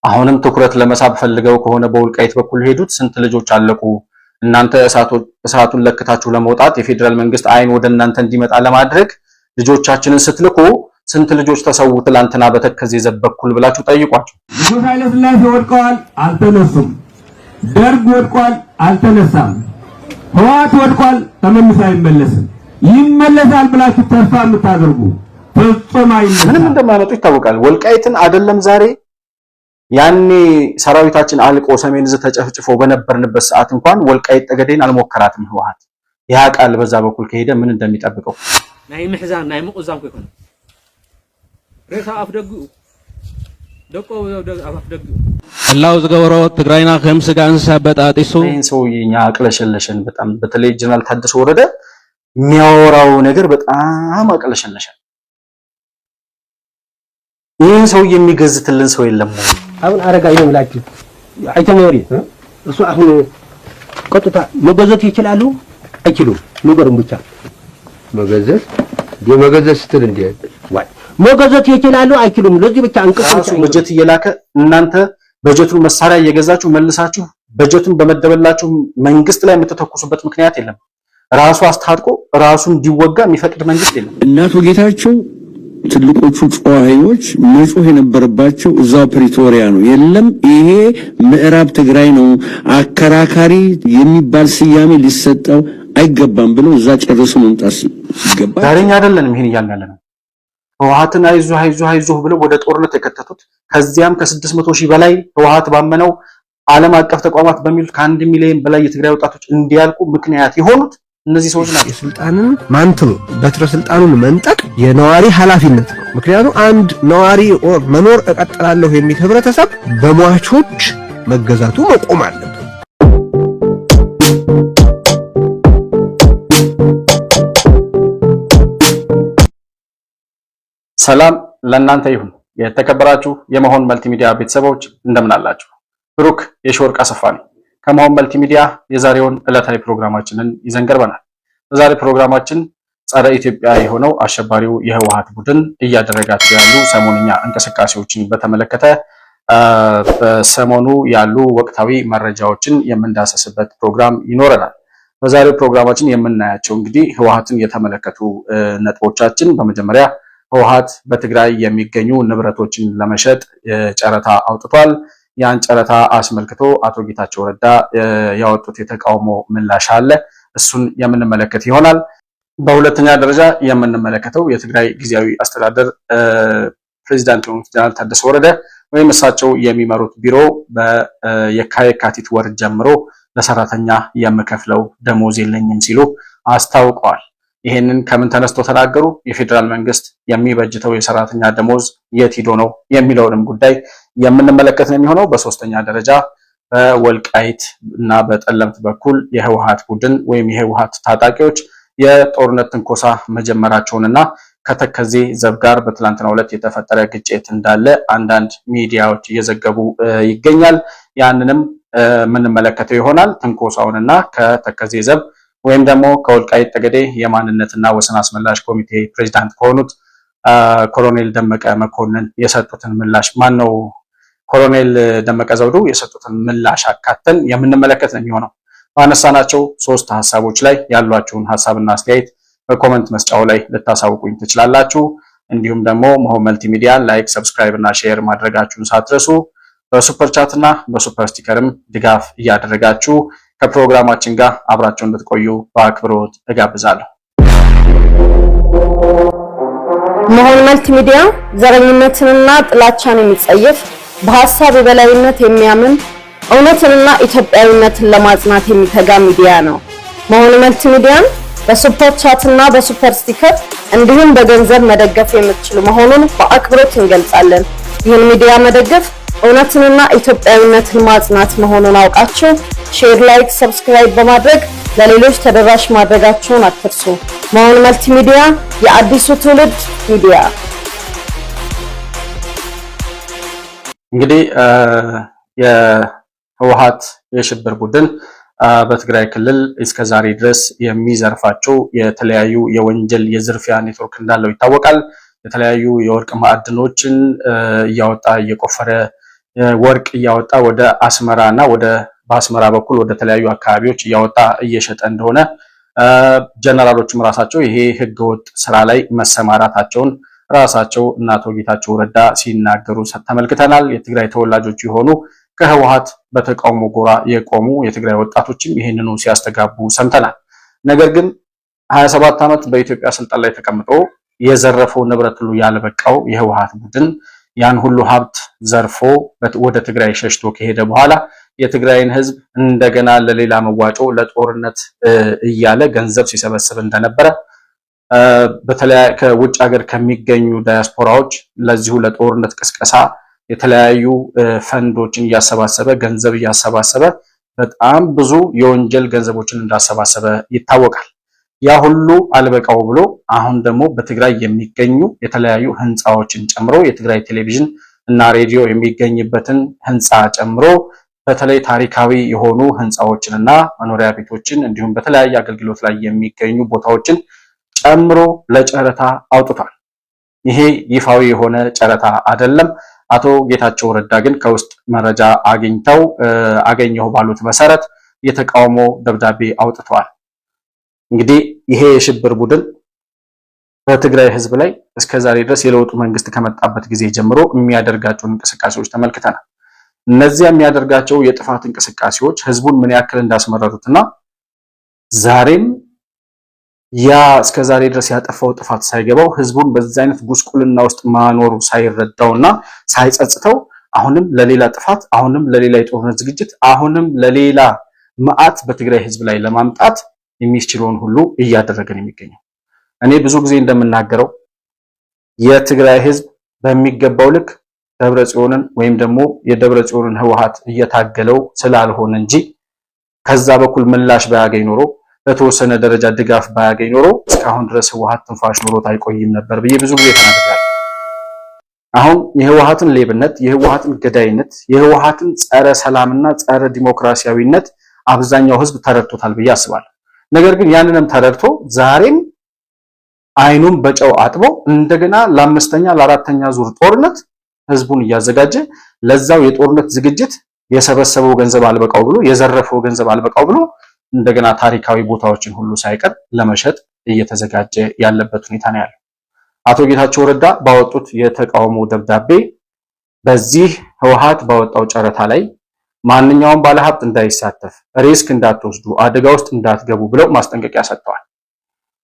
አሁንም ትኩረት ለመሳብ ፈልገው ከሆነ በወልቃይት በኩል ሄዱት ስንት ልጆች አለቁ እናንተ እሳቱን ለክታችሁ ለመውጣት የፌደራል መንግስት አይን ወደ እናንተ እንዲመጣ ለማድረግ ልጆቻችንን ስትልኩ ስንት ልጆች ተሰው ትላንትና በተከዜ ዘበኩል ብላችሁ ጠይቋቸው ንጉሥ ኃይለ ሥላሴ ወድቀዋል አልተነሱም ደርግ ወድቋል አልተነሳም ህወሓት ወድቋል ተመልሶ አይመለስም ይመለሳል ብላችሁ ተስፋ የምታደርጉ ፍጹም አይመለስም ምንም እንደማይመጡ ይታወቃል ወልቃይትን አይደለም ዛሬ ያኔ ሰራዊታችን አልቆ ሰሜን እዝ ተጨፍጭፎ በነበርንበት ሰዓት እንኳን ወልቃይት ጠገዴን አልሞከራትም ህወሓት ያ ቃል በዛ በኩል ከሄደ ምን እንደሚጠብቀው ናይ ምሕዛን ናይ ምቁዛም ኮይኮነ ሬሳ አፍደጉ ደቆ አፍደጉ አላው ዝገበሮ ትግራይና ከምስ ጋንሳ በጣጢሱ ይሄን ሰውዬኛ አቅለሸለሸን በጣም በተለይ ጀነራል ታደሰ ወረደ የሚያወራው ነገር በጣም አቅለሸለሸን ይሄን ሰው የሚገዝትልን ሰው የለም አሁን አረጋይ ነው ብላችሁ አይተመሪ እሱ አሁን ቀጥታ መገዘት ይችላሉ አይችሉም ነገሩን ብቻ መገዘት ስትል እንዴ ወይ መገዘት ይችላሉ አይችሉም ለዚህ ብቻ አንቀጽ በጀት እየላከ እናንተ በጀቱን መሳሪያ እየገዛችሁ መልሳችሁ በጀቱን በመደበላችሁ መንግስት ላይ የምትተኩሱበት ምክንያት የለም ራሱ አስታጥቆ ራሱ እንዲወጋ የሚፈቅድ መንግስት የለም እናቱ ጌታቸው ትልቆቹ ጿሃዮች ንጹህ የነበረባቸው እዛው ፕሪቶሪያ ነው የለም ይሄ ምዕራብ ትግራይ ነው አከራካሪ የሚባል ስያሜ ሊሰጠው አይገባም ብለው እዛ ጨርሶ መምጣት ሲገባ ዛሬኛ አይደለም ይሄን ያያለነው ህወሓትን አይዞህ ብለው ወደ ጦርነት የከተቱት ከዚያም ከ600 ሺህ በላይ ህወሓት ባመነው ዓለም አቀፍ ተቋማት በሚሉት ከ1 ሚሊዮን በላይ የትግራይ ወጣቶች እንዲያልቁ ምክንያት የሆኑት እነዚህ ሰዎች ናቸው ስልጣንን ማንተው በትረ ስልጣኑን መንጠቅ የነዋሪ ኃላፊነት ነው ምክንያቱም አንድ ነዋሪ መኖር እቀጥላለሁ የሚል ህብረተሰብ በሟቾች መገዛቱ መቆም አለበት ሰላም ለእናንተ ይሁን የተከበራችሁ የመሆን መልቲሚዲያ ቤተሰቦች እንደምን አላችሁ ብሩክ የሾርቃ ሰፋኒ ከመሆን መልቲሚዲያ የዛሬውን ዕለታዊ ፕሮግራማችንን ይዘን ቀርበናል በዛሬ ፕሮግራማችን ጸረ ኢትዮጵያ የሆነው አሸባሪው የህወሓት ቡድን እያደረጋቸው ያሉ ሰሞንኛ እንቅስቃሴዎችን በተመለከተ በሰሞኑ ያሉ ወቅታዊ መረጃዎችን የምንዳሰስበት ፕሮግራም ይኖረናል በዛሬው ፕሮግራማችን የምናያቸው እንግዲህ ህወሓትን የተመለከቱ ነጥቦቻችን በመጀመሪያ ህወሓት በትግራይ የሚገኙ ንብረቶችን ለመሸጥ ጨረታ አውጥቷል ያን ጨረታ አስመልክቶ አቶ ጌታቸው ረዳ ያወጡት የተቃውሞ ምላሽ አለ እሱን የምንመለከት ይሆናል በሁለተኛ ደረጃ የምንመለከተው የትግራይ ጊዜያዊ አስተዳደር ፕሬዝዳንት የሆኑት ጀነራል ታደሰ ወረደ ወይም እሳቸው የሚመሩት ቢሮ በየካቲት ወር ጀምሮ ለሰራተኛ የምከፍለው ደሞዝ የለኝም ሲሉ አስታውቀዋል ይሄንን ከምን ተነስቶ ተናገሩ የፌደራል መንግስት የሚበጅተው የሰራተኛ ደሞዝ የት ሄዶ ነው የሚለውንም ጉዳይ የምንመለከት ነው የሚሆነው በሶስተኛ ደረጃ በወልቃይት እና በጠለምት በኩል የህወሓት ቡድን ወይም የህወሓት ታጣቂዎች የጦርነት ትንኮሳ መጀመራቸውንና ከተከዜ ዘብ ጋር በትላንትናው ዕለት የተፈጠረ ግጭት እንዳለ አንዳንድ ሚዲያዎች እየዘገቡ ይገኛል ያንንም የምንመለከተው ይሆናል ትንኮሳውንና ከተከዜ ዘብ ወይም ደግሞ ከወልቃይት ጠገዴ የማንነትና ወሰን አስመላሽ ኮሚቴ ፕሬዝዳንት ከሆኑት ኮሎኔል ደመቀ መኮንን የሰጡትን ምላሽ ማነው ኮሎኔል ደመቀ ዘውዱ የሰጡትን ምላሽ አካተን የምንመለከት ነው የሚሆነው ባነሳናቸው ሶስት ሐሳቦች ላይ ያሏችሁን ሐሳብና አስተያየት በኮሜንት መስጫው ላይ ልታሳውቁኝ ትችላላችሁ እንዲሁም ደግሞ መሆን መልቲሚዲያ ላይክ ሰብስክራይብ እና ሼር ማድረጋችሁን ሳትረሱ በሱፐር ቻት እና በሱፐር ስቲከርም ድጋፍ እያደረጋችሁ ከፕሮግራማችን ጋር አብራችሁ እንድትቆዩ በአክብሮት እጋብዛለሁ መሆን መልቲሚዲያ ዘረኝነትንና ጥላቻን የሚጸየፍ በሐሳብ የበላይነት የሚያምን እውነትንና ኢትዮጵያዊነትን ለማጽናት የሚተጋ ሚዲያ ነው መሆን መልቲሚዲያን በሱፐር ቻት እና በሱፐር ስቲከር እንዲሁም በገንዘብ መደገፍ የምትችሉ መሆኑን በአክብሮት እንገልጻለን ይህን ሚዲያ መደገፍ እውነትንና ኢትዮጵያዊነትን ማጽናት መሆኑን አውቃችሁ ሼር ላይክ ሰብስክራይብ በማድረግ ለሌሎች ተደራሽ ማድረጋችሁን አትርሱ መሆን መልቲሚዲያ የአዲሱ ትውልድ ሚዲያ እንግዲህ የህወሓት የሽብር ቡድን በትግራይ ክልል እስከ ዛሬ ድረስ የሚዘርፋቸው የተለያዩ የወንጀል የዝርፊያ ኔትወርክ እንዳለው ይታወቃል የተለያዩ የወርቅ ማዕድኖችን እያወጣ እየቆፈረ ወርቅ እያወጣ ወደ አስመራና ወደ በአስመራ በኩል ወደ ተለያዩ አካባቢዎች እያወጣ እየሸጠ እንደሆነ ጀነራሎችም ራሳቸው ይሄ ህገወጥ ስራ ላይ መሰማራታቸውን ራሳቸው እና አቶ ጌታቸው ረዳ ሲናገሩ ተመልክተናል። የትግራይ ተወላጆች የሆኑ ከህወሓት በተቃውሞ ጎራ የቆሙ የትግራይ ወጣቶችም ይሄንኑ ሲያስተጋቡ ሰምተናል። ነገር ግን 27 ዓመት በኢትዮጵያ ስልጣን ላይ ተቀምጦ የዘረፈው ንብረት ሁሉ ያልበቃው የህወሓት ቡድን ያን ሁሉ ሀብት ዘርፎ ወደ ትግራይ ሸሽቶ ከሄደ በኋላ የትግራይን ህዝብ እንደገና ለሌላ መዋጮ ለጦርነት እያለ ገንዘብ ሲሰበስብ እንደነበረ በተለይ ከውጭ ሀገር ከሚገኙ ዳያስፖራዎች ለዚሁ ለጦርነት ቅስቀሳ የተለያዩ ፈንዶችን እያሰባሰበ ገንዘብ እያሰባሰበ በጣም ብዙ የወንጀል ገንዘቦችን እንዳሰባሰበ ይታወቃል። ያ ሁሉ አልበቃው ብሎ አሁን ደግሞ በትግራይ የሚገኙ የተለያዩ ህንፃዎችን ጨምሮ የትግራይ ቴሌቪዥን እና ሬዲዮ የሚገኝበትን ህንፃ ጨምሮ በተለይ ታሪካዊ የሆኑ ህንፃዎችንና መኖሪያ ቤቶችን እንዲሁም በተለያየ አገልግሎት ላይ የሚገኙ ቦታዎችን ጨምሮ ለጨረታ አውጥቷል። ይሄ ይፋዊ የሆነ ጨረታ አይደለም። አቶ ጌታቸው ረዳ ግን ከውስጥ መረጃ አገኘሁ ባሉት መሰረት የተቃውሞ ደብዳቤ አውጥተዋል። እንግዲህ ይሄ የሽብር ቡድን በትግራይ ህዝብ ላይ እስከዛሬ ድረስ የለውጡ መንግስት ከመጣበት ጊዜ ጀምሮ የሚያደርጋቸውን እንቅስቃሴዎች ተመልክተናል። እነዚያ የሚያደርጋቸው የጥፋት እንቅስቃሴዎች ህዝቡን ምን ያክል እንዳስመረሩትና ዛሬም ያ እስከዛሬ ድረስ ያጠፋው ጥፋት ሳይገባው ህዝቡን በዚህ አይነት ጉስቁልና ውስጥ ማኖሩ ሳይረዳውና ሳይጸጽተው አሁንም ለሌላ ጥፋት፣ አሁንም ለሌላ የጦርነት ዝግጅት፣ አሁንም ለሌላ መዓት በትግራይ ህዝብ ላይ ለማምጣት የሚችለውን ሁሉ እያደረገን የሚገኘው እኔ ብዙ ጊዜ እንደምናገረው የትግራይ ህዝብ በሚገባው ልክ ደብረጽዮንን ወይም ደግሞ የደብረጽዮንን ህወሓት እየታገለው ስላልሆነ እንጂ ከዛ በኩል ምላሽ ባያገኝ ኖሮ በተወሰነ ደረጃ ድጋፍ ባያገኝ ኖሮ እስካሁን ድረስ ህወሓት ትንፋሽ ኖሮት አይቆይም ነበር ብዬ ብዙ ጊዜ ተናግሬያለሁ። አሁን የህወሓትን ሌብነት፣ የህወሓትን ገዳይነት፣ የህወሓትን ጸረ ሰላምና ጸረ ዲሞክራሲያዊነት አብዛኛው ህዝብ ተረድቶታል ብዬ አስባለሁ። ነገር ግን ያንንም ተረድቶ ዛሬም አይኑን በጨው አጥቦ እንደገና ለአምስተኛ ለአራተኛ ዙር ጦርነት ህዝቡን እያዘጋጀ ለዛው የጦርነት ዝግጅት የሰበሰበው ገንዘብ አልበቃው ብሎ የዘረፈው ገንዘብ አልበቃው ብሎ እንደገና ታሪካዊ ቦታዎችን ሁሉ ሳይቀር ለመሸጥ እየተዘጋጀ ያለበት ሁኔታ ነው ያለው። አቶ ጌታቸው ረዳ ባወጡት የተቃውሞ ደብዳቤ በዚህ ህወሓት ባወጣው ጨረታ ላይ ማንኛውም ባለሀብት እንዳይሳተፍ፣ ሪስክ እንዳትወስዱ፣ አደጋ ውስጥ እንዳትገቡ ብለው ማስጠንቀቂያ ሰጥተዋል።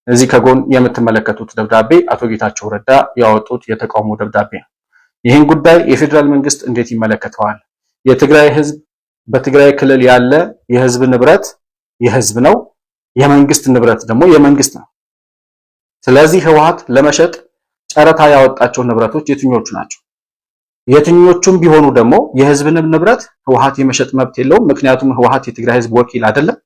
እዚህ ከጎን የምትመለከቱት ደብዳቤ አቶ ጌታቸው ረዳ ያወጡት የተቃውሞ ደብዳቤ ነው። ይህን ጉዳይ የፌዴራል መንግስት እንዴት ይመለከተዋል? የትግራይ ህዝብ በትግራይ ክልል ያለ የህዝብ ንብረት የህዝብ ነው፣ የመንግስት ንብረት ደግሞ የመንግስት ነው። ስለዚህ ህወሓት ለመሸጥ ጨረታ ያወጣቸው ንብረቶች የትኞቹ ናቸው? የትኞቹም ቢሆኑ ደግሞ የህዝብን ንብረት ህወሓት የመሸጥ መብት የለውም። ምክንያቱም ህወሓት የትግራይ ህዝብ ወኪል አይደለም።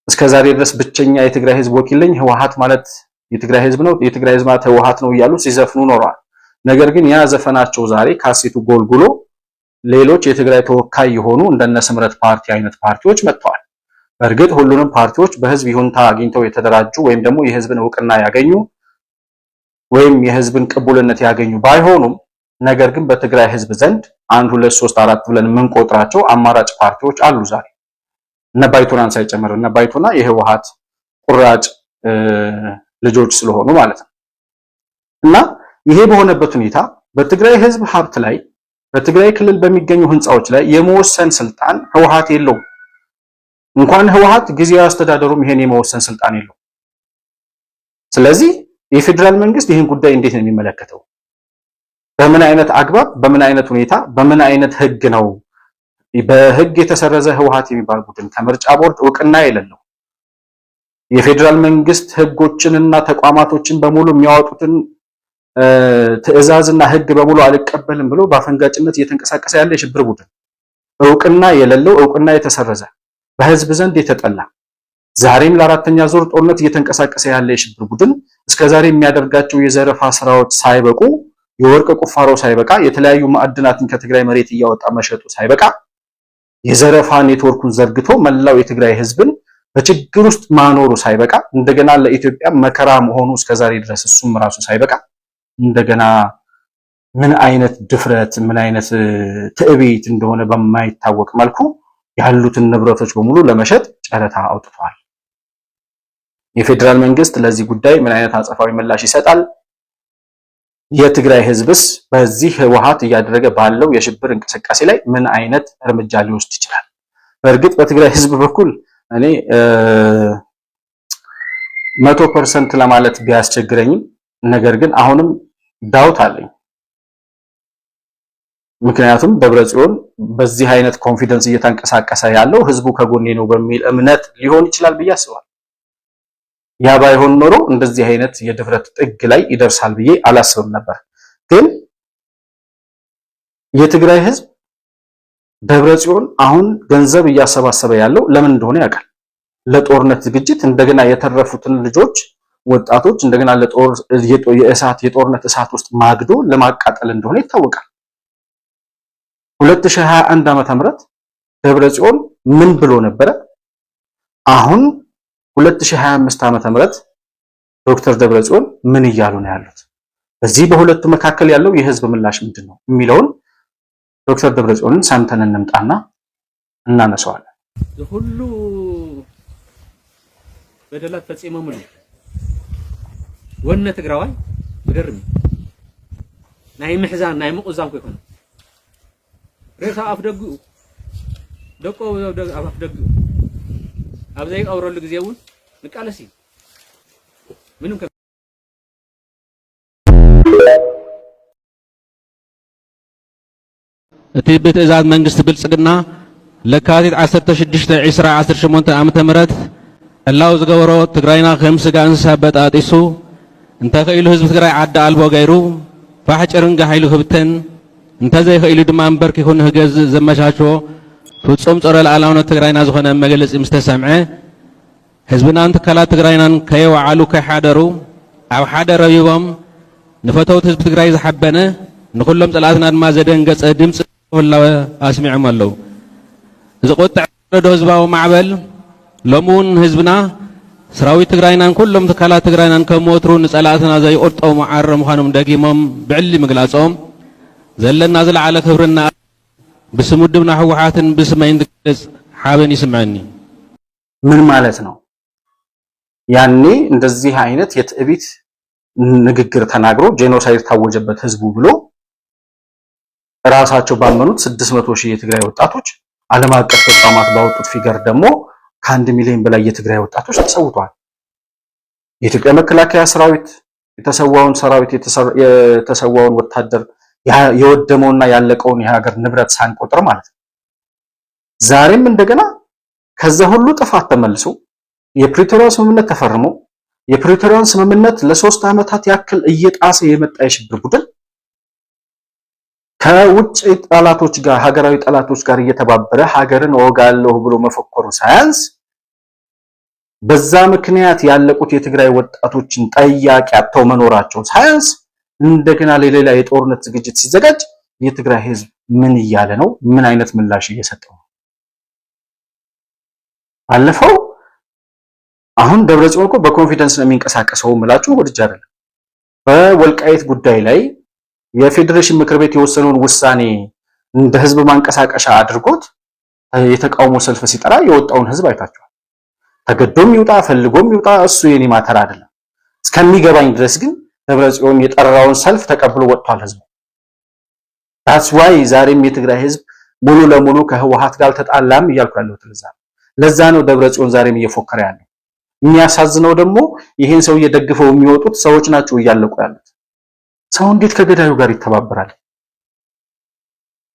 እስከዛሬ ድረስ ብቸኛ የትግራይ ህዝብ ወኪል ነኝ፣ ህወሓት ማለት የትግራይ ህዝብ ነው፣ የትግራይ ህዝብ ማለት ህወሓት ነው እያሉ ሲዘፍኑ ኖረዋል። ነገር ግን ያ ዘፈናቸው ዛሬ ካሴቱ ጎልጉሎ ሌሎች የትግራይ ተወካይ የሆኑ እንደነ ስምረት ፓርቲ አይነት ፓርቲዎች መጥተዋል። በእርግጥ ሁሉንም ፓርቲዎች በህዝብ ይሁንታ አግኝተው የተደራጁ ወይም ደግሞ የህዝብን እውቅና ያገኙ ወይም የህዝብን ቅቡልነት ያገኙ ባይሆኑም ነገር ግን በትግራይ ህዝብ ዘንድ 1 2 3 4 ብለን የምንቆጥራቸው አማራጭ ፓርቲዎች አሉ። ዛሬ እነ ባይቶናን ሳይጨምር እነ ባይቶና የህወሓት ቁራጭ ልጆች ስለሆኑ ማለት ነው። እና ይሄ በሆነበት ሁኔታ በትግራይ ህዝብ ሀብት ላይ በትግራይ ክልል በሚገኙ ህንፃዎች ላይ የመወሰን ስልጣን ህወሓት የለውም። እንኳን ህወሓት ጊዜያዊ አስተዳደሩም ይሄን የመወሰን ስልጣን የለውም። ስለዚህ የፌዴራል መንግስት ይህን ጉዳይ እንዴት ነው የሚመለከተው? በምን አይነት አግባብ፣ በምን አይነት ሁኔታ፣ በምን አይነት ህግ ነው በህግ የተሰረዘ ህወሓት የሚባል ቡድን ከምርጫ ቦርድ እውቅና የሌለው የፌዴራል መንግስት ህጎችንና ተቋማቶችን በሙሉ የሚያወጡትን ትዕዛዝና ህግ በሙሉ አልቀበልም ብሎ በአፈንጋጭነት እየተንቀሳቀሰ ያለ የሽብር ቡድን እውቅና የሌለው እውቅና የተሰረዘ በህዝብ ዘንድ የተጠላ ዛሬም ለአራተኛ ዙር ጦርነት እየተንቀሳቀሰ ያለ የሽብር ቡድን እስከዛሬ የሚያደርጋቸው የዘረፋ ስራዎች ሳይበቁ የወርቅ ቁፋሮ ሳይበቃ የተለያዩ ማዕድናትን ከትግራይ መሬት እያወጣ መሸጡ ሳይበቃ የዘረፋ ኔትወርኩን ዘርግቶ መላው የትግራይ ህዝብን በችግር ውስጥ ማኖሩ ሳይበቃ እንደገና ለኢትዮጵያ መከራ መሆኑ እስከዛሬ ድረስ እሱም ራሱ ሳይበቃ እንደገና ምን አይነት ድፍረት ምን አይነት ትዕቢት እንደሆነ በማይታወቅ መልኩ ያሉትን ንብረቶች በሙሉ ለመሸጥ ጨረታ አውጥቷል። የፌዴራል መንግስት ለዚህ ጉዳይ ምን አይነት አጸፋዊ ምላሽ ይሰጣል? የትግራይ ህዝብስ በዚህ ህወሓት እያደረገ ባለው የሽብር እንቅስቃሴ ላይ ምን አይነት እርምጃ ሊወስድ ይችላል? በእርግጥ በትግራይ ህዝብ በኩል እኔ 100% ለማለት ቢያስቸግረኝም ነገር ግን አሁንም ዳውት አለኝ። ምክንያቱም ደብረጽዮን በዚህ አይነት ኮንፊደንስ እየተንቀሳቀሰ ያለው ህዝቡ ከጎኔ ነው በሚል እምነት ሊሆን ይችላል ብዬ አስባለሁ። ያ ባይሆን ኖሮ እንደዚህ አይነት የድፍረት ጥግ ላይ ይደርሳል ብዬ አላስብም ነበር። ግን የትግራይ ህዝብ ደብረጽዮን አሁን ገንዘብ እያሰባሰበ ያለው ለምን እንደሆነ ያውቃል። ለጦርነት ዝግጅት እንደገና የተረፉትን ልጆች ወጣቶች እንደገና የጦርነት እሳት ውስጥ ማግዶ ለማቃጠል እንደሆነ ይታወቃል። 2021 ዓመተ ምህረት ደብረጽዮን ምን ብሎ ነበረ? አሁን 2025 ዓመተ ምህረት ዶክተር ደብረጽዮን ምን እያሉ ነው ያሉት? በዚህ በሁለቱ መካከል ያለው የህዝብ ምላሽ ምንድነው የሚለውን ዶክተር ደብረጽዮንን ሰምተን እንምጣና እናነሳዋለን። ሁሉ በደላት ፈጽመው ነው ወነ ትግራዋይ ይገርም ናይ ምሕዛን ናይ ምቁዛም ኮይኮነ ሬሳ አፍደጉ ደቆ አፍደጉ አብዛይ አውረሉ ጊዜውን ንቃለሲ ምንም እቲ ብትእዛዝ መንግስቲ ብልጽግና ለካቲት 16/2018 ዓመተ ምህረት ሕላው ዝገበሮ ትግራይና ከም ስጋ እንስሳ በጣጢሱ እንተኸኢሉ ህዝቢ ትግራይ ዓዲ አልቦ ገይሩ ፋሕጭርን ጋሂሉ ህብተን እንተዘይኸኢሉ ድማ እምበርክ ይኹን ህገዝ ዘመቻችዎ ፍጹም ጸረ ሉዓላውነት ትግራይና ዝኾነ መግለጺ ምስ ተሰምዐ ህዝብናን ትካላት ትግራይናን ከየወዓሉ ከይሓደሩ ኣብ ሓደ ረቢቦም ንፈተውት ህዝቢ ትግራይ ዝሓበነ ንኹሎም ጸላእትና ድማ ዘደንገጸ ድምፂ ህላወ ኣስሚዖም ኣለዉ። እዚ ቁጥዕ ረዶ ህዝባዊ ማዕበል ሎሚ እውን ህዝብና ሰራዊት ትግራይናን ኩሎም ትካላት ትግራይናን ከም ወትሩ ንጸላእትና ዘይቆርጠሙ ዓረ ምዃኖም ደጊሞም ብዕሊ ምግላጾም ዘለና ዝለዓለ ክብርና ብስሙድብና ህወሓትን ብስመይን ዝገልጽ ሓበን ይስምዐኒ። ምን ማለት ነው? ያኔ እንደዚህ አይነት የትዕቢት ንግግር ተናግሮ ጄኖሳይድ ታወጀበት ህዝቡ ብሎ ራሳቸው ባመኑት 600 ሺህ የትግራይ ወጣቶች ዓለም አቀፍ ተቋማት ባወጡት ፊገር ደግሞ ከ1 ሚሊዮን በላይ የትግራይ ወጣቶች ተሰውተዋል። የኢትዮጵያ መከላከያ ሰራዊት የተሰዋውን ወታደር የወደመውና ያለቀውን የሀገር ንብረት ሳንቆጥር ማለት ነው። ዛሬም እንደገና ከዛ ሁሉ ጥፋት ተመልሶ የፕሪቶሪያው ስምምነት ተፈርሞ የፕሪቶሪያውን ስምምነት ለ3 ዓመታት ያክል እየጣሰ የመጣ የሽብር ቡድን ከውጭ ጠላቶች ጋር ሀገራዊ ጠላቶች ጋር እየተባበረ ሀገርን ወጋለሁ ብሎ መፈክሩ ሳያንስ በዛ ምክንያት ያለቁት የትግራይ ወጣቶችን ጠያቂ አጥተው መኖራቸው ሳያንስ እንደገና ለሌላ የጦርነት ዝግጅት ሲዘጋጅ የትግራይ ህዝብ ምን እያለ ነው? ምን አይነት ምላሽ እየሰጠው ነው? አለፈው አሁን ደብረጽዮን እኮ በኮንፊደንስ ነው የሚንቀሳቀሰው ምላችሁ ወድጅ አይደለም። በወልቃይት ጉዳይ ላይ የፌዴሬሽን ምክር ቤት የወሰነውን ውሳኔ እንደ ህዝብ ማንቀሳቀሻ አድርጎት የተቃውሞ ሰልፍ ሲጠራ የወጣውን ህዝብ አይታችኋል። ተገዶም ይውጣ ፈልጎም ይውጣ እሱ የኔ ማተር አይደለም። እስከሚገባኝ ድረስ ግን ደብረጽዮን የጠራውን ሰልፍ ተቀብሎ ወጥቷል ህዝቡ። that's why ዛሬም የትግራይ ህዝብ ሙሉ ለሙሉ ከህወሓት ጋር ተጣላም እያልኩ ያለው ለዛ ነው ደብረጽዮን ዛሬም እየፎከረ ያለው። የሚያሳዝነው ደግሞ ይሄን ሰው እየደግፈው የሚወጡት ሰዎች ናቸው እያለቁ ያሉት። ሰው እንዴት ከገዳዩ ጋር ይተባበራል?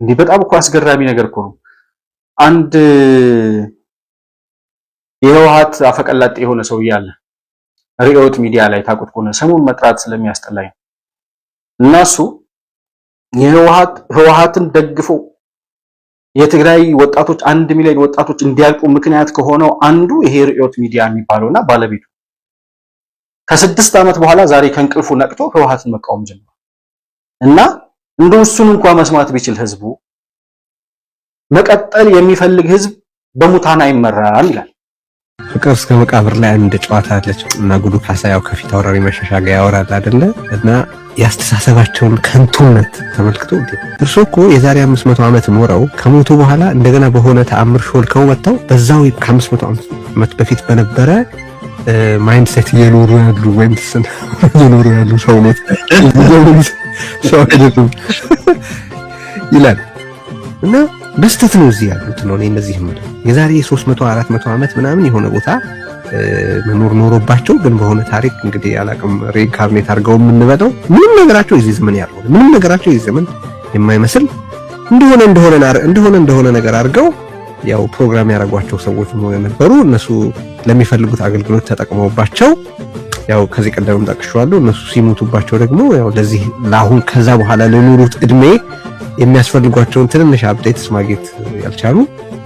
እንዲህ በጣም እኮ አስገራሚ ነገር እኮ ነው። አንድ የህወሓት አፈቀላጤ የሆነ ሰው ያለ ሪዮት ሚዲያ ላይ ታቁት ከሆነ ስሙን መጥራት ስለሚያስጠላኝ እናሱ ህወሓትን ደግፈው የትግራይ ወጣቶች 1 ሚሊዮን ወጣቶች እንዲያልቁ ምክንያት ከሆነው አንዱ ይሄ ሪዮት ሚዲያ የሚባለውና ባለቤቱ ከ6 ዓመት በኋላ ዛሬ ከእንቅልፉ ነቅቶ ህወሓትን መቃወም ጀመረ እና እንደው እሱን እንኳን መስማት ቢችል ህዝቡ መቀጠል የሚፈልግ ህዝብ በሙታና አይመራም ይላል። ፍቅር እስከ መቃብር ላይ አንድ ጨዋታ አለች እና ጉዱ ካሳ ያው ከፊት አውራሪ መሸሻጊያ ያወራል አይደለ? እና ያስተሳሰባቸውን ከንቱነት ተመልክቶ እርሶ እኮ የዛሬ 500 ዓመት ኖረው ከሞቱ በኋላ እንደገና በሆነ ተአምር ሾልከው ወጣው በዛው ከ500 ዓመት በፊት በነበረ ማይንድሴት እየኖሩ ያሉ ወይም እየኖሩ ያሉ ሰው ነው ሰው አይደሉም ይላል። እና በስተት ነው እዚህ ያሉት ነው እነዚህ ማለት የዛሬ 300 400 ዓመት ምናምን የሆነ ቦታ መኖር ኖሮባቸው ግን በሆነ ታሪክ እንግዲህ አላቅም ሪኢንካርኔት አድርገው የምንበለው ምንም ነገራቸው እዚህ ዘመን ያለው ምንም ነገራቸው እዚህ ዘመን የማይመስል እንደሆነ ነገር አድርገው ያው ፕሮግራም ያደረጓቸው ሰዎች ነው የነበሩ። እነሱ ለሚፈልጉት አገልግሎት ተጠቅመውባቸው ያው ከዚህ ቀደም ጠቅሻለሁ። እነሱ ሲሞቱባቸው ደግሞ ያው ለዚህ ለአሁን ከዛ በኋላ ለኑሩት እድሜ የሚያስፈልጓቸውን ትንንሽ አፕዴትስ ማግኘት ያልቻሉ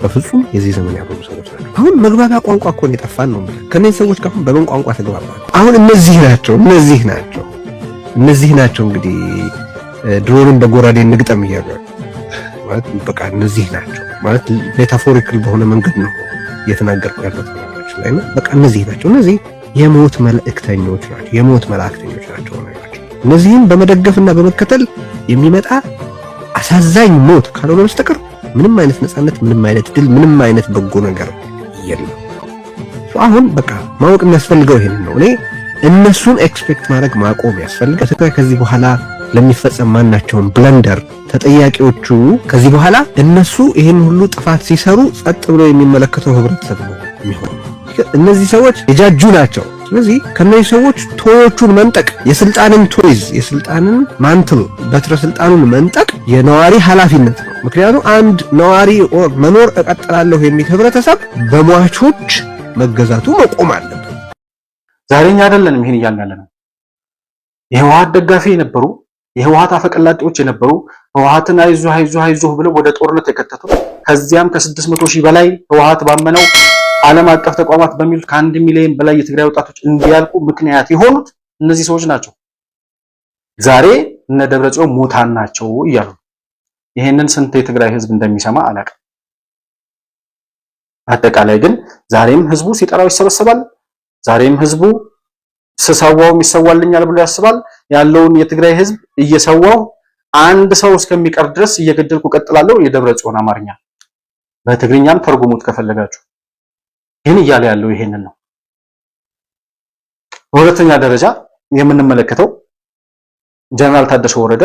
በፍጹም የዚህ ዘመን ያሉ ሰዎች ናቸው። አሁን መግባቢያ ቋንቋ እኮ ነው የጠፋን ነው ማለት ከነዚህ ሰዎች ጋር በምን ቋንቋ ተግባባን? አሁን እነዚህ ናቸው እንግዲህ ድሮንን በጎራዴ እንግጠም እያሉ ማለት በቃ እነዚህ ናቸው ማለት ሜታፎሪካል በሆነ መንገድ ነው እየተናገርኩ ያለሁት ማለት ነው። በቃ እነዚህ ናቸው። እነዚህ የሞት መልእክተኞች ናቸው፣ የሞት መላእክተኞች ናቸው ማለት ነው። እነዚህን በመደገፍና በመከተል የሚመጣ አሳዛኝ ሞት ካልሆነ በስተቀር ምንም አይነት ነፃነት፣ ምንም አይነት ድል፣ ምንም አይነት በጎ ነገር የለም። አሁን በቃ ማወቅ የሚያስፈልገው ይሄን ነው። እኔ እነሱን ኤክስፔክት ማድረግ ማቆም ያስፈልጋል። ከዚህ በኋላ ለሚፈጸም ማናቸውን ብለንደር ተጠያቂዎቹ ከዚህ በኋላ እነሱ ይሄን ሁሉ ጥፋት ሲሰሩ ጸጥ ብሎ የሚመለከተው ህብረተሰብ ነው የሚሆነው። እነዚህ ሰዎች የጃጁ ናቸው። ስለዚህ ከነዚህ ሰዎች ቶዮቹን መንጠቅ የስልጣንን ቶይዝ የስልጣንን ማንትል በትረ ስልጣኑን መንጠቅ የነዋሪ ኃላፊነት ነው። ምክንያቱም አንድ ነዋሪ መኖር እቀጥላለሁ የሚል ህብረተሰብ በሟቾች መገዛቱ መቆም አለበት። ዛሬኛ አይደለንም ይሄን እያልን ያለነው። የህወሓት ደጋፊ የነበሩ የህወሓት አፈቀላጤዎች የነበሩ ህወሓትን አይዞህ ብለው ወደ ጦርነት የከተቱ ከዚያም ከ600 ሺህ በላይ ህወሓት ባመነው ዓለም አቀፍ ተቋማት በሚሉት ከ1 ሚሊዮን በላይ የትግራይ ወጣቶች እንዲያልቁ ምክንያት የሆኑት እነዚህ ሰዎች ናቸው። ዛሬ እነ ደብረጽዮን ሙታን ናቸው እያሉ ይሄንን ስንት የትግራይ ህዝብ እንደሚሰማ አላውቅም። አጠቃላይ ግን ዛሬም ህዝቡ ሲጠራው ይሰበሰባል። ዛሬም ህዝቡ ስሰዋው ይሰዋልኛል ብሎ ያስባል። ያለውን የትግራይ ህዝብ እየሰዋው አንድ ሰው እስከሚቀር ድረስ እየገደልኩ ቀጥላለሁ። የደብረጽዮን አማርኛ በትግርኛም ተርጉሙት ከፈለጋችሁ። ይህን እያለ ያለው ይሄንን ነው። በሁለተኛ ደረጃ የምንመለከተው ጀነራል ታደሰ ወረደ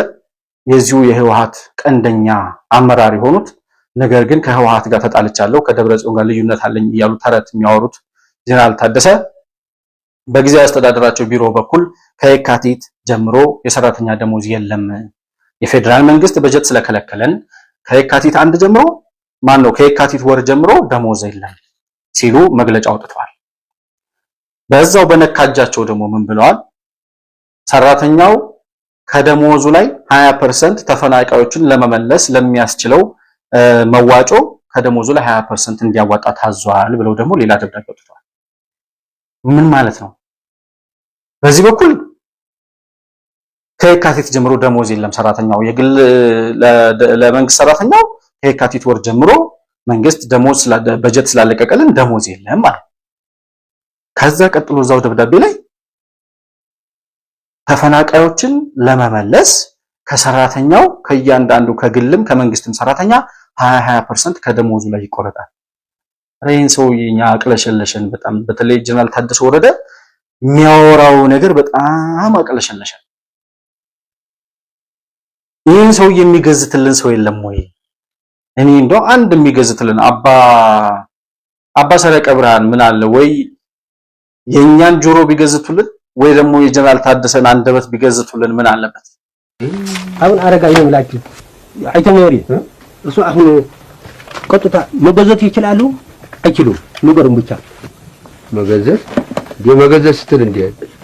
የዚሁ የህወሓት ቀንደኛ አመራር የሆኑት ነገር ግን ከህወሓት ጋር ተጣልቻለሁ ከደብረጽዮን ጋር ልዩነት አለኝ እያሉ ተረት የሚያወሩት ጀነራል ታደሰ በጊዜያዊ አስተዳደራቸው ቢሮ በኩል ከየካቲት ጀምሮ የሰራተኛ ደሞዝ የለም፣ የፌዴራል መንግስት በጀት ስለከለከለን ከየካቲት ከየካቲት ወር ጀምሮ ደሞዝ የለም ሲሉ መግለጫ አውጥተዋል። በዛው በነካጃቸው ደግሞ ምን ብለዋል? ሰራተኛው ከደሞዙ ላይ 20% ተፈናቃዮችን ለመመለስ ለሚያስችለው መዋጮ ከደሞዙ ላይ 20% እንዲያዋጣ ታዟል ብለው ደግሞ ሌላ ደብዳቤ አውጥተዋል። ምን ማለት ነው? በዚህ በኩል ከየካቲት ጀምሮ ደሞዝ የለም ሰራተኛው የግል ለመንግስት ሰራተኛው ከየካቲት ወር ጀምሮ መንግስት ደሞዝ በጀት ስላለቀቀልን ደሞዝ የለም ማለት። ከዛ ቀጥሎ እዛው ደብዳቤ ላይ ተፈናቃዮችን ለመመለስ ከሰራተኛው ከእያንዳንዱ ከግልም ከመንግስትም ሰራተኛ 20% ከደሞዙ ላይ ይቆረጣል። ረይን ሰውዬኛ አቅለሸለሸን በጣም በተለይ ጀነራል ታደሰ ወረደ የሚያወራው ነገር በጣም አቅለሸለሸን። ይህን ሰው የሚገዝትልን ሰው የለም ወይ? እኔ እንደው አንድ የሚገዝትልን አባ ሰረቀ ብርሃን ምን አለ ወይ የኛን ጆሮ ቢገዝቱልን ወይ ደግሞ የጀነራል ታደሰን አንደበት ቢገዝቱልን ምን አለበት? አሁን አረጋይ ነው ብላችሁ አይተመሪ እሱ አሁን ቀጥታ መገዘት ይችላሉ አይችሉም? ንገሩን ብቻ። መገዘት ስትል እንዴ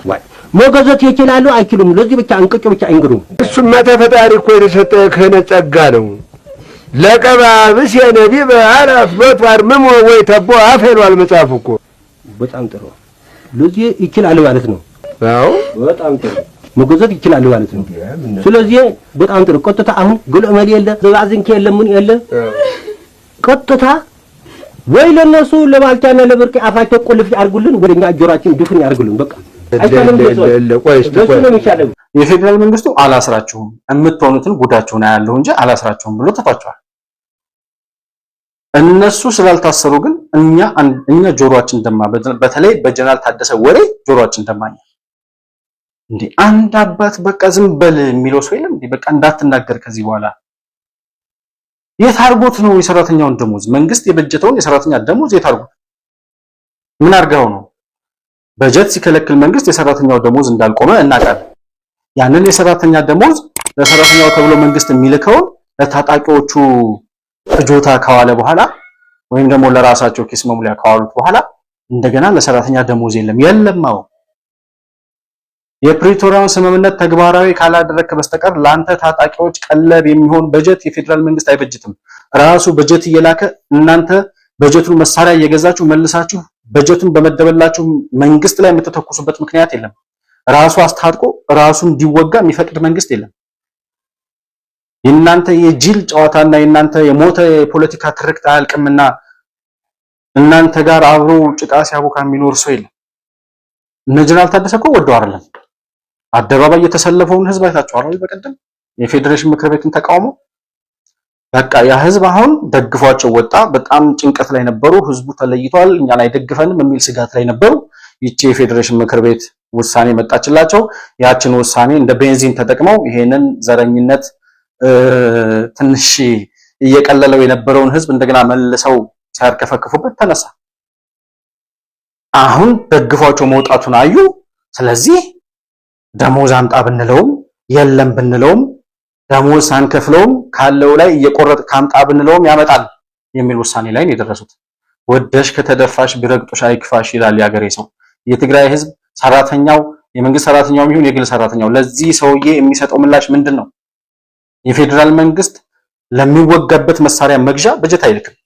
ወይ መገዘት ይችላሉ አይችሉም? ለዚህ ብቻ እንቅጭ ብቻ አይንገሩም። እሱማ ተፈጣሪ እኮ የተሰጠ ክህነት ጸጋ ነው። ለቀባ ብስ የነቢ በአራፍ በቷር ምሞ ወይ ተቦ አፈሏል መጽሐፍ እኮ። በጣም ጥሩ። ለዚህ ይችላል ማለት ነው። አዎ በጣም ጥሩ መገዘት ይችላል ማለት ነው። ስለዚህ በጣም ጥሩ። ቀጥታ አሁን ግልዕመል የለ ዘባዝንክ የለ ምን የለ ቀጥታ ወይ ለነሱ ለባልቻና ለብርቅ አፋቸው ቁልፍ ያርጉልን ወደኛ ጆሮአችን ድፍን ያርጉልን በቃ አይቻልም የፌደራል መንግስቱ አላስራችሁም የምትሆኑትን ጉዳችሁን አያለሁ እንጂ አላስራችሁም ብሎ ተፋቷል እነሱ ስላልታሰሩ ግን እኛ ጆሮአችን ደማ በተለይ በጀነራል ታደሰ ወሬ ጆሮአችን ደማኛ እንዴ አንድ አባት በቃ ዝም በል የሚለው ሰው የለም እንዴ በቃ እንዳትናገር ከዚህ በኋላ የታርጎት ነው የሰራተኛውን ደሞዝ መንግስት የበጀተውን የሰራተኛ ደሞዝ የታርጎት ምን አርጋው ነው በጀት ሲከለክል መንግስት የሰራተኛው ደሞዝ እንዳልቆመ እናቃለን ያንን የሰራተኛ ደሞዝ ለሰራተኛው ተብሎ መንግስት የሚልከው ለታጣቂዎቹ ፍጆታ ካዋለ በኋላ ወይም ደግሞ ለራሳቸው ኪስ መሙሊያ ካዋሉት በኋላ እንደገና ለሰራተኛ ደሞዝ የለማው የፕሪቶሪያውን ስምምነት ተግባራዊ ካላደረክ በስተቀር ላንተ ታጣቂዎች ቀለብ የሚሆን በጀት የፌደራል መንግስት አይበጅትም ራሱ በጀት እየላከ እናንተ በጀቱን መሳሪያ እየገዛችሁ መልሳችሁ በጀቱን በመደበላችሁ መንግስት ላይ የምትተኩሱበት ምክንያት የለም ራሱ አስታጥቆ ራሱ እንዲወጋ የሚፈቅድ መንግስት የለም እናንተ የጅል ጨዋታና እናንተ የሞተ የፖለቲካ ትርክት አያልቅምና እናንተ ጋር አብሮ ጭቃ ሲያቦካ የሚኖር ሰው የለም እነ ጀነራል ታደሰ እኮ ወደው አይደለም አደባባይ የተሰለፈውን ህዝብ አይታችኋል በቀደም የፌዴሬሽን ምክር ቤትን ተቃውሞ በቃ ያ ህዝብ አሁን ደግፏቸው ወጣ በጣም ጭንቀት ላይ ነበሩ ህዝቡ ተለይቷል እኛን አይደግፈንም የሚል ስጋት ላይ ነበሩ ይቺ የፌዴሬሽን ምክር ቤት ውሳኔ መጣችላቸው ያችን ውሳኔ እንደ ቤንዚን ተጠቅመው ይሄንን ዘረኝነት ትንሽ እየቀለለው የነበረውን ህዝብ እንደገና መልሰው ሲያርከፈክፉበት ተነሳ አሁን ደግፏቸው መውጣቱን አዩ ስለዚህ ደሞዝ አምጣ ብንለውም የለም ብንለውም ደሞዝ ሳንከፍለውም ካለው ላይ እየቆረጥ ካምጣ ብንለውም ያመጣል የሚል ውሳኔ ላይ ነው የደረሱት ወደሽ ከተደፋሽ ቢረግጦሽ አይክፋሽ ይላል ያገሬ ሰው የትግራይ ህዝብ ሰራተኛው የመንግስት ሰራተኛውም ይሁን የግል ሰራተኛው ለዚህ ሰውዬ የሚሰጠው ምላሽ ምንድነው የፌደራል መንግስት ለሚወጋበት መሳሪያ መግዣ በጀት አይልክም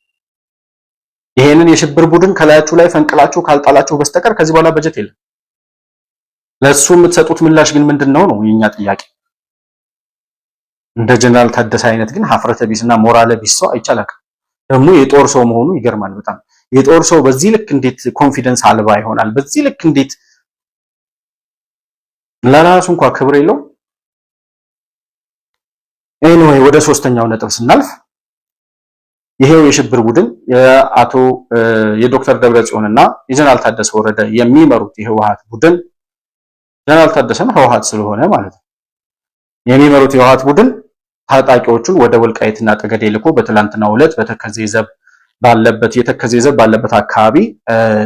ይሄንን የሽብር ቡድን ከላያችሁ ላይ ፈንቅላችሁ ካልጣላችሁ በስተቀር ከዚህ በኋላ በጀት የለም ለሱ የምትሰጡት ምላሽ ግን ምንድነው ነው የኛ ጥያቄ እንደ ጀነራል ታደሰ አይነት ግን ሀፍረተ ቢስና ሞራለ ቢስ ሰው አይቻላል ደግሞ የጦር ሰው መሆኑ ይገርማል በጣም የጦር ሰው በዚህ ልክ እንዴት ኮንፊደንስ አልባ ይሆናል በዚህ ልክ እንዴት ለራሱ እንኳን ክብር የለው ኤኒዌይ ወደ ሶስተኛው ነጥብ ስናልፍ ይሄው የሽብር ቡድን የዶክተር ደብረጽዮንና የጀነራል ታደሰ ወረደ የሚመሩት የህወሓት ቡድን ጀነራል ታደሰም ህወሓት ስለሆነ ማለት ነው የሚመሩት የህወሓት ቡድን ታጣቂዎቹን ወደ ወልቃይትና ጠገዴ ልኮ በትላንትናው ዕለት በተከዜ ዘብ ባለበት አካባቢ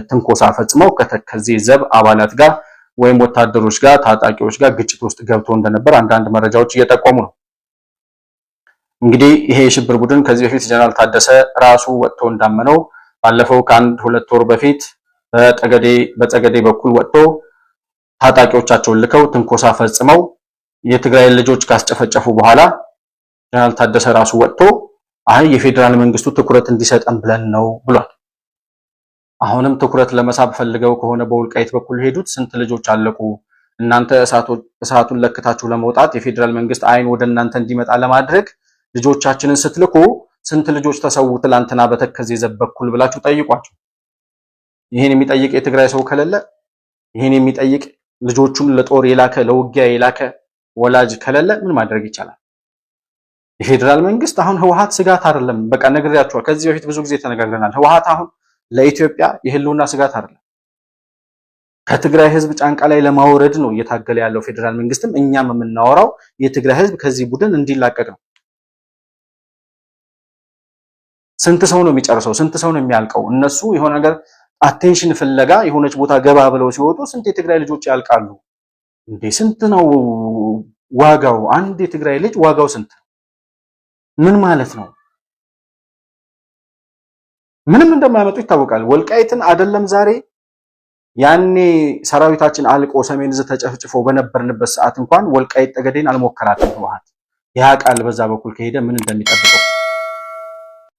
ትንኮሳ ፈጽመው ከተከዜ ዘብ አባላት ጋር ወይም ወታደሮች ጋር ታጣቂዎች ጋር ግጭት ውስጥ ገብቶ እንደነበር አንዳንድ መረጃዎች እየጠቆሙ ነው እንግዲህ ይሄ የሽብር ቡድን ከዚህ በፊት ጀነራል ታደሰ ራሱ ወጥቶ እንዳመነው ባለፈው ከአንድ ሁለት ወር በፊት በጠገዴ በኩል ወጥቶ ታጣቂዎቻቸውን ልከው ትንኮሳ ፈጽመው የትግራይ ልጆች ካስጨፈጨፉ በኋላ ጀነራል ታደሰ ራሱ ወጥቶ አይ የፌደራል መንግስቱ ትኩረት እንዲሰጠን ብለን ነው ብሏል አሁንም ትኩረት ለመሳብ ፈልገው ከሆነ በወልቃይት በኩል ሄዱት ስንት ልጆች አለቁ እናንተ እሳቱን ለክታችሁ ለመውጣት የፌደራል መንግስት አይን ወደ እናንተ እንዲመጣ ለማድረግ ልጆቻችንን ስትልኩ ስንት ልጆች ተሰው ትላንትና በተከዜ ዘብ በኩል ብላችሁ ጠይቋቸው ይሄን የሚጠይቅ የትግራይ ሰው ከሌለ ይሄን የሚጠይቅ ልጆቹን ለጦር የላከ ለውጊያ የላከ ወላጅ ከሌለ ምን ማድረግ ይቻላል የፌደራል መንግስት አሁን ህወሓት ስጋት አይደለም በቃ ነግሬያችኋል ከዚህ በፊት ብዙ ጊዜ ተነጋግረናል ህወሓት አሁን ለኢትዮጵያ የህልውና ስጋት አይደለም ከትግራይ ህዝብ ጫንቃ ላይ ለማውረድ ነው እየታገለ ያለው ፌደራል መንግስትም እኛም የምናወራው የትግራይ ህዝብ ከዚህ ቡድን እንዲላቀቅ ነው ስንት ሰው ነው የሚጨርሰው ስንት ሰው ነው የሚያልቀው እነሱ የሆነ ነገር አቴንሽን ፍለጋ የሆነች ቦታ ገባ ብለው ሲወጡ ስንት የትግራይ ልጆች ያልቃሉ እንዴ ስንት ነው ዋጋው አንድ የትግራይ ልጅ ዋጋው ስንት ምን ማለት ነው ምንም እንደማያመጡ ይታወቃል ወልቃይትን አይደለም ዛሬ ያኔ ሰራዊታችን አልቆ ሰሜን ዕዝ ተጨፍጭፎ በነበርንበት ሰዓት እንኳን ወልቃይት ጠገዴን አልሞከራትም ህወሓት ያ ቃል በዛ በኩል ከሄደ ምን እንደሚጠብቀው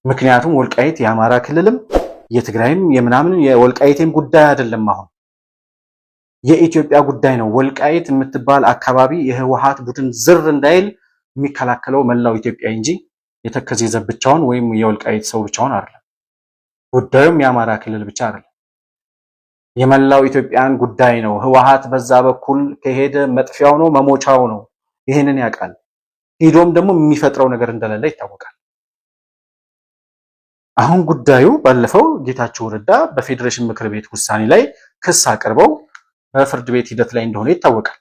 ምክንያቱም ወልቃይት የአማራ ክልልም የትግራይም የምናምን የወልቃይቴም ጉዳይ አይደለም አሁን የኢትዮጵያ ጉዳይ ነው ወልቃይት የምትባል አካባቢ የህወሓት ቡድን ዝር እንዳይል የሚከላከለው መላው ኢትዮጵያ እንጂ የተከዜ ዘብ ብቻውን ወይም የወልቃይት ሰው ብቻውን አይደለም ጉዳዩም የአማራ ክልል ብቻ አይደለም፣ የመላው ኢትዮጵያን ጉዳይ ነው። ህወሓት በዛ በኩል ከሄደ መጥፊያው ነው መሞቻው ነው። ይሄንን ያውቃል። ሄዶም ደግሞ የሚፈጥረው ነገር እንደሌለ ይታወቃል። አሁን ጉዳዩ ባለፈው ጌታቸው ረዳ በፌዴሬሽን ምክር ቤት ውሳኔ ላይ ክስ አቅርበው በፍርድ ቤት ሂደት ላይ እንደሆነ ይታወቃል።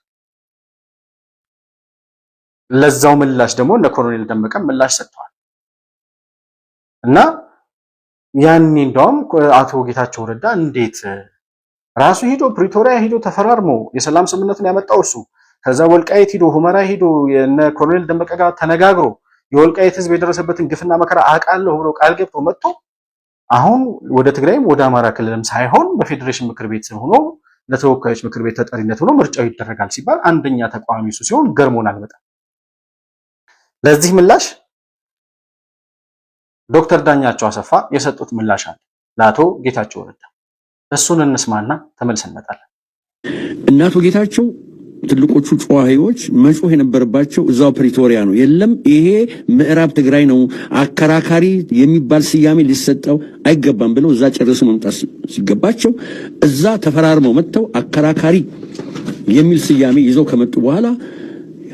ለዛው ምላሽ ደግሞ እነ ኮሎኔል ደመቀ ምላሽ ሰጥተዋል እና ያኔ እንደውም አቶ ጌታቸው ረዳ እንዴት ራሱ ሄዶ ፕሪቶሪያ ሄዶ ተፈራርሞ የሰላም ስምምነቱን ያመጣው እሱ ከዛ ወልቃይት ሄዶ ሁመራ ሄዶ የነ ኮሎኔል ደመቀ ጋር ተነጋግሮ የወልቃይት ህዝብ የደረሰበትን ግፍና መከራ አውቃለሁ ብሎ ቃል ገብቶ መጥቶ አሁን ወደ ትግራይም ወደ አማራ ክልልም ሳይሆን በፌዴሬሽን ምክር ቤት ሆኖ ለተወካዮች ምክር ቤት ተጠሪነት ሆኖ ምርጫው ይደረጋል ሲባል አንደኛ ተቃዋሚ እሱ ሲሆን ገርሞናል በጣም። ለዚህ ምላሽ ዶክተር ዳኛቸው አሰፋ የሰጡት ምላሽ አለ ለአቶ ጌታቸው ረዳ። እሱን እንስማና ተመልሰን እንመጣለን። እናቶ ጌታቸው ትልቆቹ ጨዋሂዎች መጮህ የነበረባቸው እዛው ፕሪቶሪያ ነው። የለም ይሄ ምዕራብ ትግራይ ነው፣ አከራካሪ የሚባል ስያሜ ሊሰጠው አይገባም ብለው እዛ ጨርሰው መምጣት ሲገባቸው እዛ ተፈራርመው መጥተው አከራካሪ የሚል ስያሜ ይዘው ከመጡ በኋላ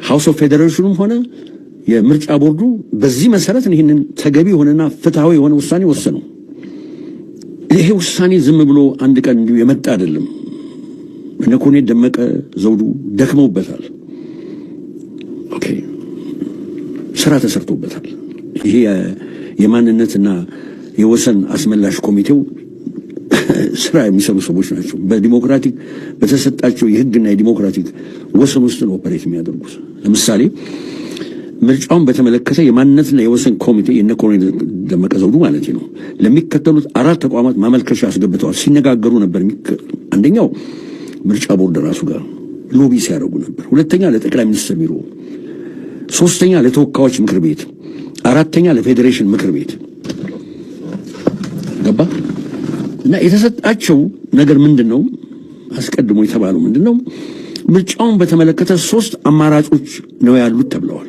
ሃውስ ኦፍ ፌዴሬሽኑም ሆነ የምርጫ ቦርዱ በዚህ መሰረት ይህንን ተገቢ የሆነና ፍትሃዊ የሆነ ውሳኔ ወሰነው። ይሄ ውሳኔ ዝም ብሎ አንድ ቀን እንዲሁ የመጣ አይደለም። እነ ኮሎኔል ደመቀ ዘውዱ ደክመውበታል። ኦኬ ስራ ተሰርቶበታል። ይሄ የማንነትና የወሰን አስመላሽ ኮሚቴው ስራ የሚሰሩ ሰዎች ናቸው። በዲሞክራቲክ በተሰጣቸው የህግና የዲሞክራቲክ ወሰን ውስጥ ነው ኦፐሬት የሚያደርጉት። ለምሳሌ ምርጫውን በተመለከተ የማንነትና የወሰን ኮሚቴ የነ ኮሎኔል ደመቀ ዘውዱ ማለት ነው ለሚከተሉት 4 ተቋማት ማመልከቻ አስገብተዋል። ሲነጋገሩ ነበር። አንደኛው ምርጫ ቦርድ ራሱ ጋር ሎቢ ሲያደርጉ ነበር። ሁለተኛ ለጠቅላይ ሚኒስትር ቢሮ፣ ሶስተኛ ለተወካዮች ምክር ቤት፣ አራተኛ ለፌዴሬሽን ምክር ቤት ገባ እና የተሰጣቸው ነገር ምንድነው? አስቀድሞ የተባለው ምንድነው? ምርጫውን በተመለከተ 3 አማራጮች ነው ያሉት ተብለዋል።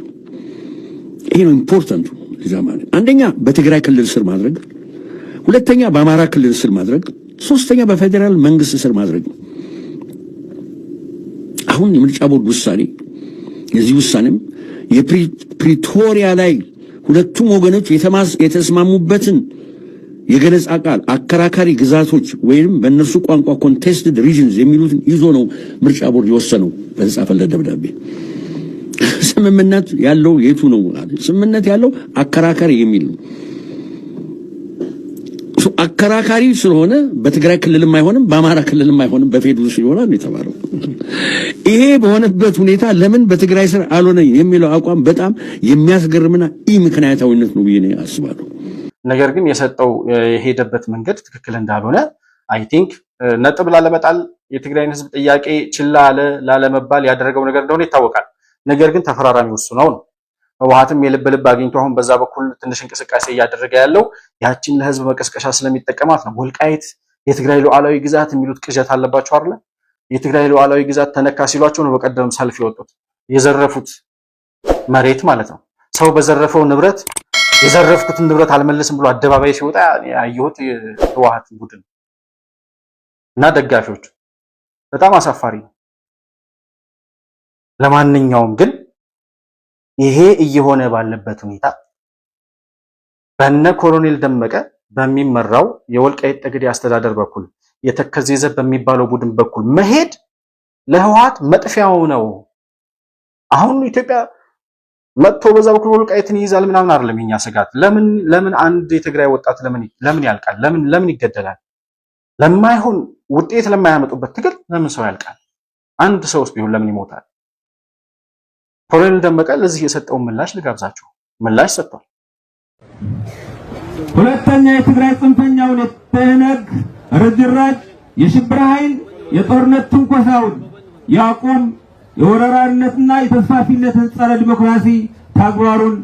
ይሄ ነው ኢምፖርታንቱ። ለዛማን አንደኛ በትግራይ ክልል ስር ማድረግ፣ ሁለተኛ በአማራ ክልል ስር ማድረግ፣ ሶስተኛ በፌደራል መንግስት ስር ማድረግ። አሁን የምርጫ ቦርድ ውሳኔ የዚህ ውሳኔም የፕሪቶሪያ ላይ ሁለቱም ወገኖች የተስማሙበትን የገለጻ ቃል አከራካሪ ግዛቶች ወይም በእነሱ ቋንቋ ኮንቴስትድ ሪጅንስ የሚሉትን ይዞ ነው ምርጫ ቦርድ የወሰነው በተጻፈለት ደብዳቤ። ስምምነት ያለው የቱ ነው? ስምምነት ያለው አከራካሪ የሚል ነው። አከራካሪ ስለሆነ በትግራይ ክልልም አይሆንም፣ በአማራ ክልልም አይሆንም፣ በፌዴሬሽን ይሆናል የተባለው። ይሄ በሆነበት ሁኔታ ለምን በትግራይ ስር አልሆነ የሚለው አቋም በጣም የሚያስገርምና ምክንያታዊነት ነው ብዬ አስባለሁ። ነገር ግን የሰጠው የሄደበት መንገድ ትክክል እንዳልሆነ አይ ቲንክ ነጥብ ላለመጣል የትግራይን ህዝብ ጥያቄ ችላ ላለመባል ያደረገው ነገር እንደሆነ ይታወቃል። ነገር ግን ተፈራራሚው እሱ ነው። ህወሓትም የልብ ልብ አግኝቶ አሁን በዛ በኩል ትንሽ እንቅስቃሴ እያደረገ ያለው ያችን ለህዝብ መቀስቀሻ ስለሚጠቀማት ነው። ወልቃይት የትግራይ ሉዓላዊ ግዛት የሚሉት ቅዠት አለባቸው አይደል? የትግራይ ሉዓላዊ ግዛት ተነካ ሲሏቸው ነው በቀደም ሰልፍ የወጡት። የዘረፉት መሬት ማለት ነው። ሰው በዘረፈው ንብረት የዘረፍኩትን ንብረት አልመለስም ብሎ አደባባይ ሲወጣ ያየሁት የህወሓት ቡድን እና ደጋፊዎቹ በጣም አሳፋሪ ነው። ለማንኛውም ግን ይሄ እየሆነ ባለበት ሁኔታ በነ ኮሎኔል ደመቀ በሚመራው የወልቃይት ጠገዴ አስተዳደር በኩል የተከዜ ዘብ በሚባለው ቡድን በኩል መሄድ ለህወሓት መጥፊያው ነው። አሁን ኢትዮጵያ መጥቶ በዛ በኩል ወልቃይትን ይይዛል ምናምን አይደለም የኛ ስጋት። ለምን አንድ የትግራይ ወጣት ለምን ያልቃል? ለምን ይገደላል? ለማይሆን ውጤት ለማያመጡበት ትግል ለምን ሰው ያልቃል? አንድ ሰውስ ቢሆን ለምን ይሞታል? ኮሎኔል ደመቀ ለዚህ የሰጠው ምላሽ ልጋብዛችሁ። ምላሽ ሰጥቷል። ሁለተኛ የትግራይ ጽንፈኛውን የተነግ ርጅራጅ የሽብር ኃይል የጦርነት ትንኮሳውን ያቁም፣ የወረራነትና የተስፋፊነትን ጸረ ዲሞክራሲ ተግባሩን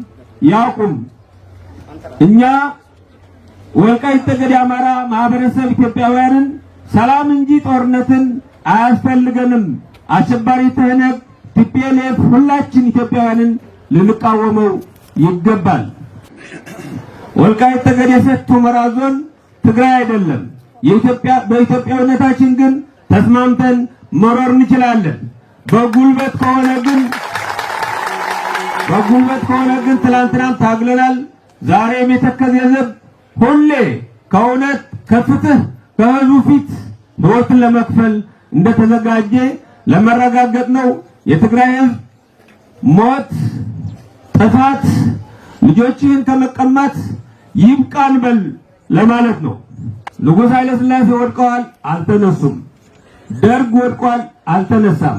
ያቁም። እኛ ወልቃይት ጠገዴ አማራ ማህበረሰብ ኢትዮጵያውያንን ሰላም እንጂ ጦርነትን አያስፈልገንም። አሸባሪ ተነግ ቲፒኤልኤፍ ሁላችን ኢትዮጵያውያንን ልንቃወመው ይገባል። ወልቃይት ጠገዴ ሰቲት ሁመራ ዞን ትግራይ አይደለም። በኢትዮጵያዊነታችን ግን ተስማምተን መኖር እንችላለን። በጉልበት ከሆነ ግን ትላንትናም ታግለናል። ዛሬም የተከዜ ሕዝብ ሁሌ ከእውነት ከፍትህ በህዝቡ ፊት ሕይወትን ለመክፈል እንደተዘጋጀ ለመረጋገጥ ነው። የትግራይ ሕዝብ ሞት፣ ጥፋት፣ ልጆችህን ከመቀማት ይብቃን በል ለማለት ነው። ንጉሥ ኃይለ ሥላሴ ወድቀዋል፣ አልተነሱም። ደርግ ወድቋል፣ አልተነሳም።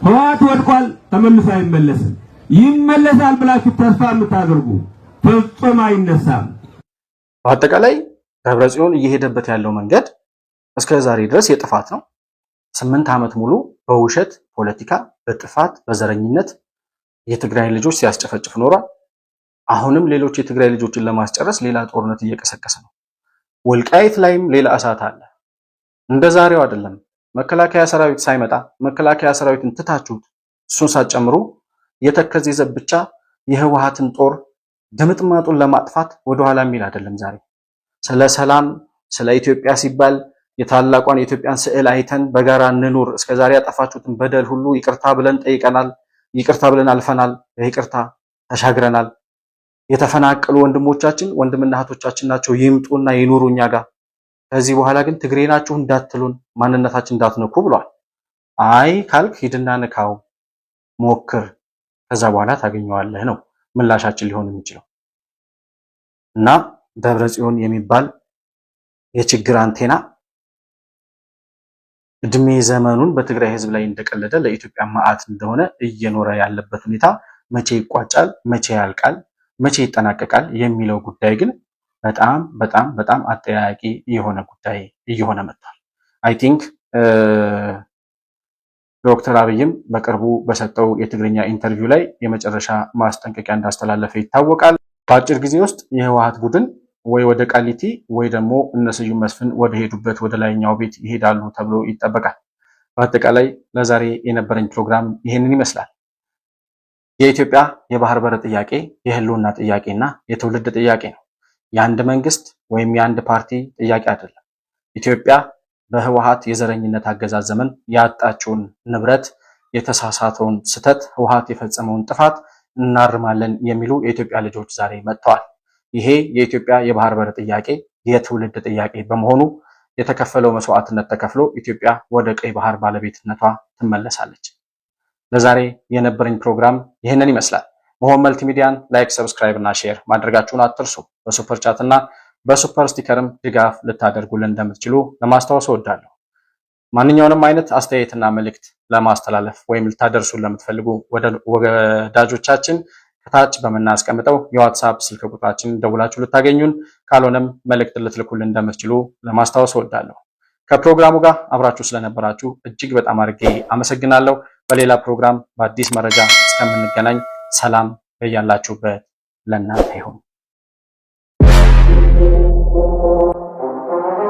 ህወሓት ወድቋል፣ ተመልሶ አይመለስም። ይመለሳል ብላችሁ ተስፋ የምታደርጉ ፍጹም አይነሳም። በአጠቃላይ ደብረጽዮን እየሄደበት ያለው መንገድ እስከ ዛሬ ድረስ የጥፋት ነው። 8 ዓመት ሙሉ በውሸት ፖለቲካ፣ በጥፋት በዘረኝነት የትግራይ ልጆች ሲያስጨፈጭፍ ኖሯል። አሁንም ሌሎች የትግራይ ልጆችን ለማስጨረስ ሌላ ጦርነት እየቀሰቀሰ ነው። ወልቃይት ላይም ሌላ እሳት አለ። እንደ ዛሬው አይደለም። መከላከያ ሰራዊት ሳይመጣ መከላከያ ሰራዊትን ትታችሁት እሱን ሳትጨምሩ የተከዜ ዘብ ብቻ የህወሓትን ጦር ድምጥማጡን ለማጥፋት ወደኋላ የሚል አይደለም። ዛሬ ስለ ሰላም ስለ ኢትዮጵያ ሲባል የታላቋን የኢትዮጵያን ስዕል አይተን በጋራ እንኑር፣ እስከዛሬ ያጠፋችሁትን በደል ሁሉ ይቅርታ ብለን ጠይቀናል፣ ይቅርታ ብለን አልፈናል፣ በይቅርታ ተሻግረናል። የተፈናቀሉ ወንድሞቻችን ወንድምና እህቶቻችን ናቸው፣ ይምጡና ይኑሩ እኛ ጋር። ከዚህ በኋላ ግን ትግሬ ናችሁ እንዳትሉን፣ ማንነታችን እንዳትነኩ ብሏል። አይ ካልክ ሂድና ንካው ሞክር፣ ከዛ በኋላ ታገኘዋለህ ነው ምላሻችን ሊሆን የሚችለው። እና ደብረጽዮን የሚባል የችግር አንቴና እድሜ ዘመኑን በትግራይ ህዝብ ላይ እንደቀለደ ለኢትዮጵያ መዓት እንደሆነ እየኖረ ያለበት ሁኔታ መቼ ይቋጫል፣ መቼ ያልቃል፣ መቼ ይጠናቀቃል የሚለው ጉዳይ ግን በጣም በጣም በጣም አጠያያቂ የሆነ ጉዳይ እየሆነ መጥቷል። አይ ቲንክ ዶክተር አብይም በቅርቡ በሰጠው የትግርኛ ኢንተርቪው ላይ የመጨረሻ ማስጠንቀቂያ እንዳስተላለፈ ይታወቃል። በአጭር ጊዜ ውስጥ የህወሓት ቡድን ወይ ወደ ቃሊቲ ወይ ደግሞ እነ ስዩም መስፍን ወደ ሄዱበት ወደ ላይኛው ቤት ይሄዳሉ ተብሎ ይጠበቃል። በአጠቃላይ ለዛሬ የነበረኝ ፕሮግራም ይህንን ይመስላል። የኢትዮጵያ የባህር በር ጥያቄ የህልውና ጥያቄና የትውልድ ጥያቄ ነው። የአንድ መንግስት ወይም የአንድ ፓርቲ ጥያቄ አይደለም። ኢትዮጵያ በህወሓት የዘረኝነት አገዛዝ ዘመን ያጣችውን ንብረት፣ የተሳሳተውን ስህተት፣ ህወሓት የፈጸመውን ጥፋት እናርማለን የሚሉ የኢትዮጵያ ልጆች ዛሬ መጥተዋል። ይሄ የኢትዮጵያ የባህር በር ጥያቄ የትውልድ ጥያቄ በመሆኑ የተከፈለው መስዋዕትነት ተከፍሎ ኢትዮጵያ ወደ ቀይ ባህር ባለቤትነቷ ትመለሳለች። ለዛሬ የነበረኝ ፕሮግራም ይህንን ይመስላል። መሆን መልቲሚዲያን ላይክ፣ ሰብስክራይብ እና ሼር ማድረጋችሁን አትርሱ። በሱፐር ቻት እና በሱፐር ስቲከርም ድጋፍ ልታደርጉልን እንደምትችሉ ለማስታወስ እወዳለሁ። ማንኛውንም አይነት አስተያየትና መልእክት ለማስተላለፍ ወይም ልታደርሱን ለምትፈልጉ ወዳጆቻችን ከታች በምናስቀምጠው የዋትስአፕ ስልክ ቁጥራችን ደውላችሁ ልታገኙን፣ ካልሆነም መልእክት ልትልኩልን እንደምትችሉ ለማስታወስ እወዳለሁ። ከፕሮግራሙ ጋር አብራችሁ ስለነበራችሁ እጅግ በጣም አድርጌ አመሰግናለሁ። በሌላ ፕሮግራም በአዲስ መረጃ እስከምንገናኝ ሰላም በያላችሁበት ለእናንተ ይሁን።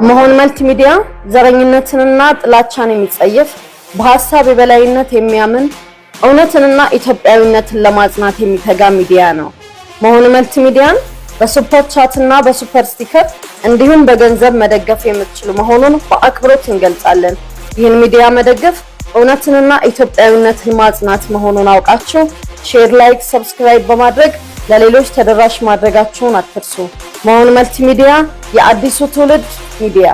መሆን መልቲሚዲያ ዘረኝነትንና ጥላቻን የሚጸየፍ በሐሳብ የበላይነት የሚያምን እውነትንና ኢትዮጵያዊነትን ለማጽናት የሚተጋ ሚዲያ ነው። መሆን መልቲሚዲያን በሱፐር ቻት እና በሱፐር ስቲከር እንዲሁም በገንዘብ መደገፍ የምትችሉ መሆኑን በአክብሮት እንገልጻለን። ይህን ሚዲያ መደገፍ እውነትንና ኢትዮጵያዊነትን ማጽናት መሆኑን አውቃችሁ ሼር፣ ላይክ፣ ሰብስክራይብ በማድረግ ለሌሎች ተደራሽ ማድረጋችሁን አትርሱ። መሆን መልቲሚዲያ የአዲሱ ትውልድ ሚዲያ